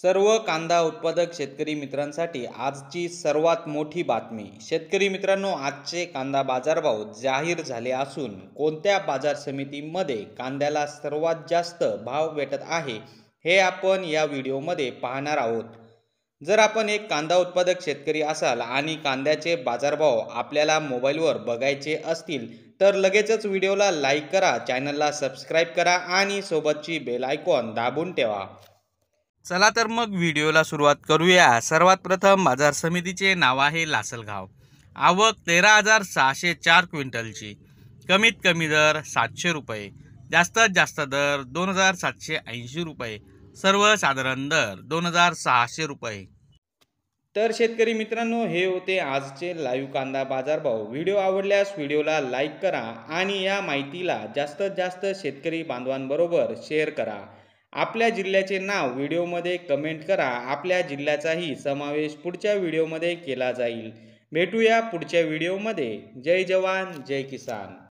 सर्व कांदा उत्पादक शेतकरी मित्रांसाठी आजची सर्वात मोठी बातमी. शेतकरी मित्रांनो, आजचे कांदा बाजारभाव जाहीर झाले असून कोणत्या बाजार समितीमध्ये कांद्याला सर्वात जास्त भाव भेटत आहे हे आपण या व्हिडिओमध्ये पाहणार आहोत. जर आपण एक कांदा उत्पादक शेतकरी असाल आणि कांद्याचे बाजारभाव आपल्याला मोबाईलवर बघायचे असतील तर लगेचच व्हिडिओला लाईक करा, चॅनलला सबस्क्राईब करा आणि सोबतची बेल आयकॉन दाबून ठेवा. चला तर मग व्हिडिओला सुरुवात करूया. सर्वात प्रथम बाजार समितीचे नाव आहे लासलगाव. आवक 13,604 क्विंटलची. कमीत कमी दर 700 रुपये, जास्तीत जास्त दर 2,780 रुपये, सर्वसाधारण दर 2,600 रुपये. तर शेतकरी मित्रांनो, हे होते आजचे लाईव्ह कांदा बाजारभाव. व्हिडिओ आवडल्यास व्हिडिओला लाईक करा आणि या माहितीला जास्तीत जास्त शेतकरी बांधवांबरोबर शेअर करा. आपल्या जिल्ह्याचे नाव व्हिडिओमध्ये कमेंट करा. आपल्या जिल्ह्याचाही समावेश पुढच्या व्हिडिओमध्ये केला जाईल. भेटूया पुढच्या व्हिडिओमध्ये. जय जवान जय किसान.